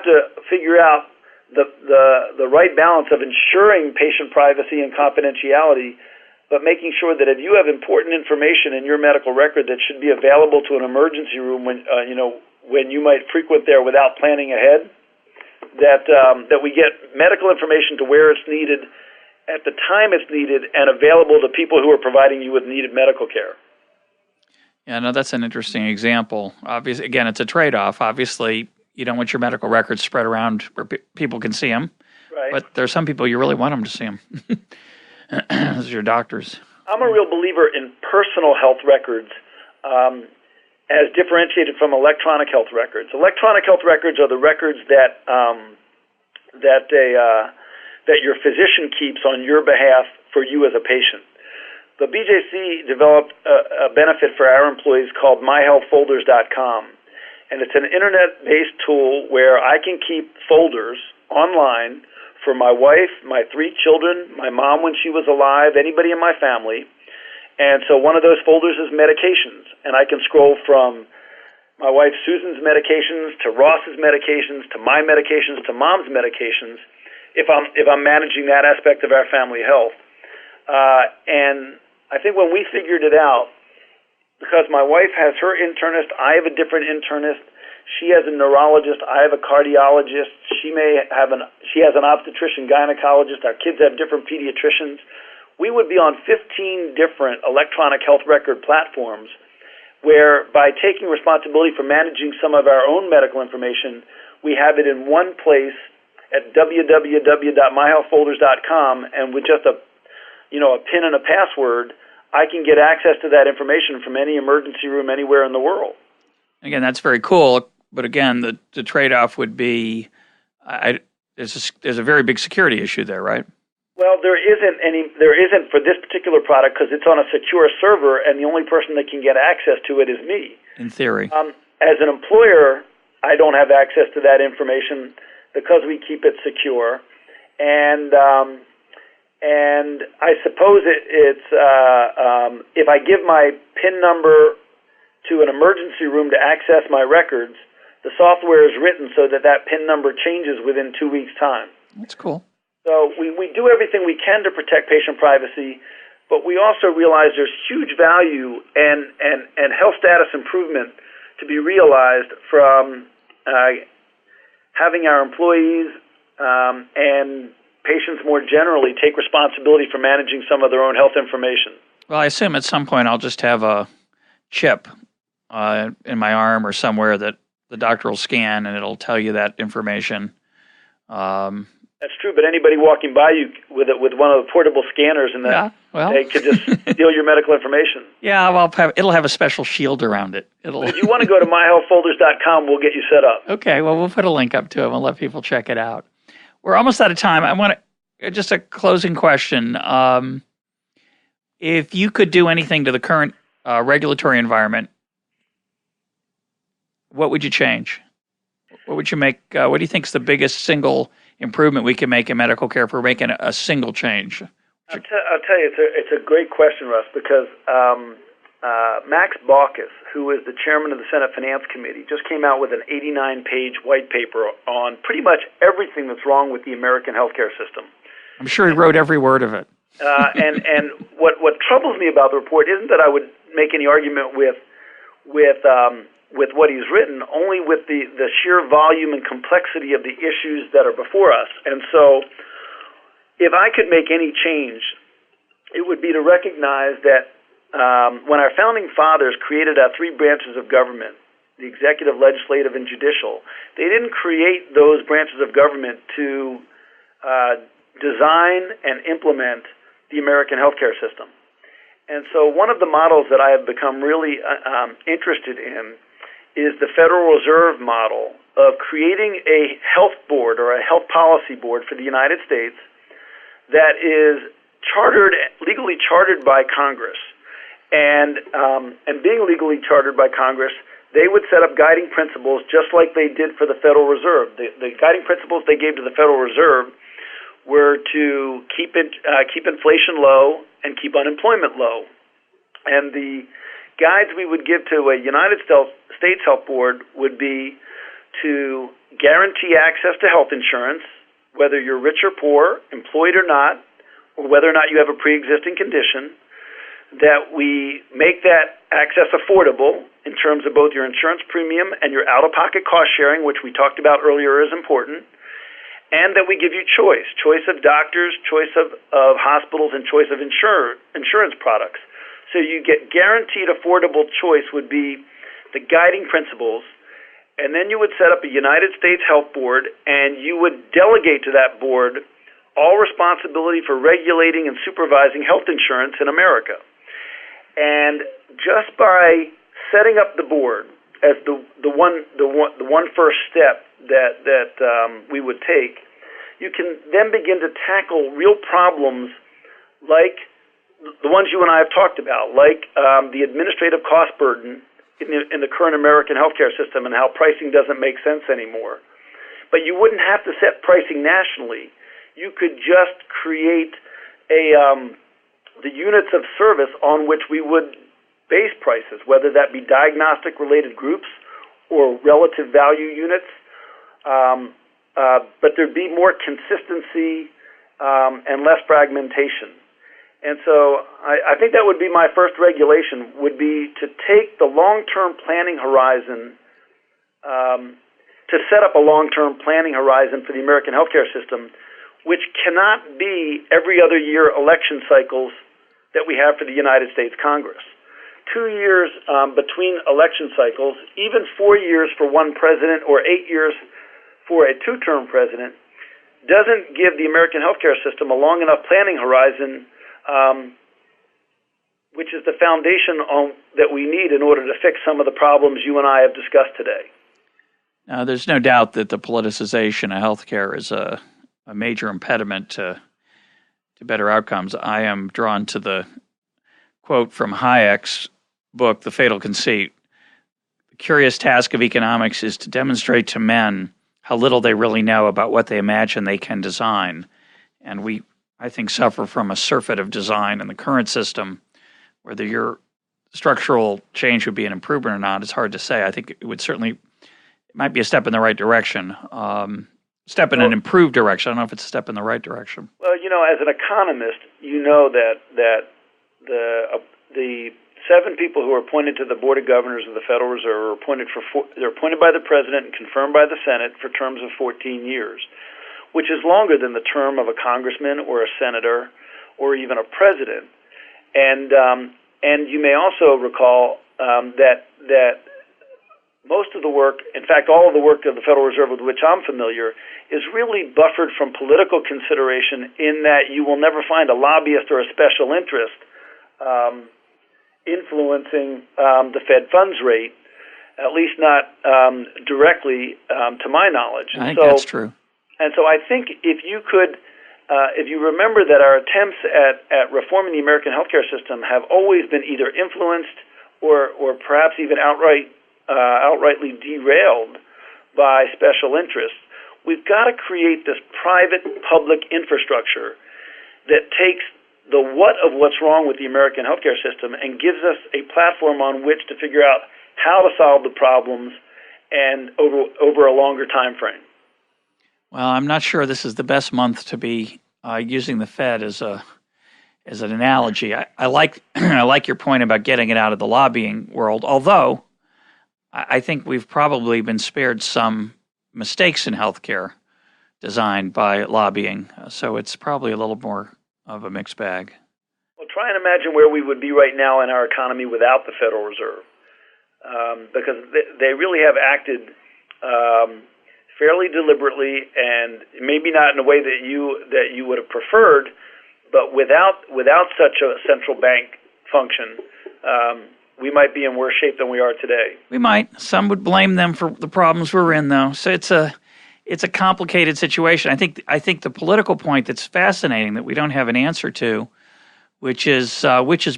to figure out the right balance of ensuring patient privacy and confidentiality, but making sure that if you have important information in your medical record that should be available to an emergency room when you might frequent there without planning ahead, that we get medical information to where it's needed at the time it's needed and available to people who are providing you with needed medical care. Yeah, no, that's an interesting example. Obviously, again, it's a trade-off. Obviously, you don't want your medical records spread around where people can see them. Right. But there's some people you really want them to see them. Those are your doctors. I'm a real believer in personal health records as differentiated from electronic health records. Electronic health records are the records that your physician keeps on your behalf for you as a patient. The BJC developed a benefit for our employees called myhealthfolders.com, and it's an internet-based tool where I can keep folders online for my wife, my 3 children, my mom when she was alive, anybody in my family. And so one of those folders is medications, and I can scroll from my wife Susan's medications to Ross's medications to my medications to mom's medications if I'm managing that aspect of our family health. And I think when we figured it out, because my wife has her internist, I have a different internist. She has a neurologist. I have a cardiologist. She has an obstetrician, gynecologist. Our kids have different pediatricians. We would be on 15 different electronic health record platforms where by taking responsibility for managing some of our own medical information, we have it in one place at www.myhealthfolders.com, and with just a PIN and a password, I can get access to that information from any emergency room anywhere in the world. Again, that's very cool. But again, the trade-off would be there's a very big security issue there, right? Well, there isn't for this particular product because it's on a secure server, and the only person that can get access to it is me. In theory. As an employer, I don't have access to that information because we keep it secure, and I suppose it's if I give my PIN number to an emergency room to access my records, the software is written so that PIN number changes within 2 weeks' time. That's cool. So we do everything we can to protect patient privacy, but we also realize there's huge value and health status improvement to be realized from having our employees and patients more generally take responsibility for managing some of their own health information. Well, I assume at some point I'll just have a chip in my arm or somewhere that the doctor will scan and it'll tell you that information. That's true, but anybody walking by you with one of the portable scanners and they could just steal your medical information. Yeah, well, it'll have a special shield around it. But if you want to go to myhealthfolders.com, we'll get you set up. Okay, well, we'll put a link up to it and we'll let people check it out. We're almost out of time. I want to just a closing question. If you could do anything to the current regulatory environment, what would you change? What would you make? What do you think is the biggest single improvement we can make in medical care if we're making a single change? I'll tell you, it's a great question, Russ, because Max Baucus, who is the chairman of the Senate Finance Committee, just came out with an 89-page white paper on pretty much everything that's wrong with the American healthcare system. I'm sure he wrote every word of it. And what troubles me about the report isn't that I would make any argument with what he's written, only with the sheer volume and complexity of the issues that are before us. And so if I could make any change, it would be to recognize that when our founding fathers created our 3 branches of government, the executive, legislative, and judicial, they didn't create those branches of government to design and implement the American healthcare system. And so one of the models that I have become really interested in is the Federal Reserve model of creating a health board or a health policy board for the United States that is legally chartered by Congress. And being legally chartered by Congress, they would set up guiding principles just like they did for the Federal Reserve. The guiding principles they gave to the Federal Reserve were to keep inflation low and keep unemployment low. And the guides we would give to a United States Health Board would be to guarantee access to health insurance, whether you're rich or poor, employed or not, or whether or not you have a pre-existing condition, that we make that access affordable in terms of both your insurance premium and your out-of-pocket cost sharing, which we talked about earlier is important, and that we give you choice of doctors, choice of hospitals, and choice of insurance products. So you get guaranteed affordable choice would be the guiding principles, and then you would set up a United States Health Board, and you would delegate to that board all responsibility for regulating and supervising health insurance in America. And just by setting up the board as the one first step that we would take, you can then begin to tackle real problems like the ones you and I have talked about, like the administrative cost burden in the current American healthcare system and how pricing doesn't make sense anymore. But you wouldn't have to set pricing nationally. You could just create the units of service on which we would base prices, whether that be diagnostic-related groups or relative value units. But there'd be more consistency and less fragmentation. And so I think that would be my first regulation, would be to take the long-term planning horizon, to set up a long-term planning horizon for the American healthcare system, which cannot be every other year election cycles that we have for the United States Congress. 2 years between election cycles, even 4 years for one president or 8 years for a two-term president, doesn't give the American healthcare system a long enough planning horizon, which is the foundation that we need in order to fix some of the problems you and I have discussed today. Now, there's no doubt that the politicization of healthcare is a major impediment to better outcomes. I am drawn to the quote from Hayek's book, The Fatal Conceit. The curious task of economics is to demonstrate to men how little they really know about what they imagine they can design. And we, I think, suffer from a surfeit of design in the current system. Whether your structural change would be an improvement or not, it's hard to say. I think it might be a step in the right direction. Step in an improved direction. I don't know if it's a step in the right direction. Well, as an economist, you know that the 7 people who are appointed to the Board of Governors of the Federal Reserve they're appointed by the President and confirmed by the Senate for terms of 14 years, which is longer than the term of a congressman or a senator or even a president. And you may also recall that most of the work, in fact, all of the work of the Federal Reserve with which I'm familiar, is really buffered from political consideration in that you will never find a lobbyist or a special interest influencing the Fed funds rate, at least not directly to my knowledge. I think that's true. And so I think if you remember that our attempts at reforming the American healthcare system have always been either influenced or perhaps even outrightly derailed by special interests, we've got to create this private-public infrastructure that takes the what of what's wrong with the American healthcare system and gives us a platform on which to figure out how to solve the problems and over a longer time frame. Well, I'm not sure this is the best month to be using the Fed as an analogy. I like I like your point about getting it out of the lobbying world, although I think we've probably been spared some mistakes in healthcare designed by lobbying, so it's probably a little more of a mixed bag. Well, try and imagine where we would be right now in our economy without the Federal Reserve, because they really have acted fairly deliberately, and maybe not in a way that you would have preferred, but without such a central bank function, we might be in worse shape than we are today. We might. Some would blame them for the problems we're in, though. So it's a complicated situation. I think the political point that's fascinating that we don't have an answer to, which is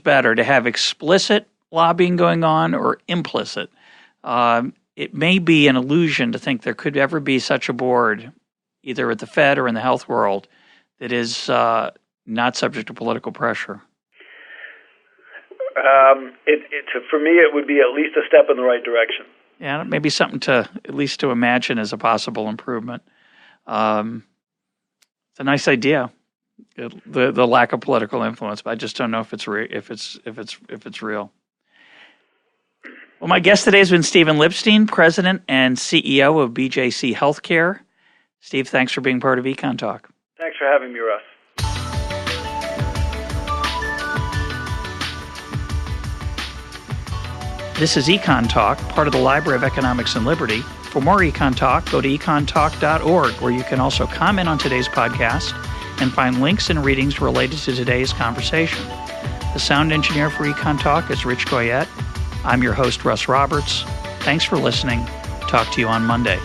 better, to have explicit lobbying going on or implicit. It may be an illusion to think there could ever be such a board, either at the Fed or in the health world, that is not subject to political pressure. For me, it would be at least a step in the right direction. Yeah, maybe something to at least to imagine as a possible improvement. It's a nice idea, the lack of political influence, but I just don't know if it's real. Well, my guest today has been Stephen Lipstein, President and CEO of BJC Healthcare. Steve, thanks for being part of EconTalk. Thanks for having me, Russ. This is EconTalk, part of the Library of Economics and Liberty. For more EconTalk, go to econtalk.org, where you can also comment on today's podcast and find links and readings related to today's conversation. The sound engineer for EconTalk is Rich Goyette. I'm your host, Russ Roberts. Thanks for listening. Talk to you on Monday.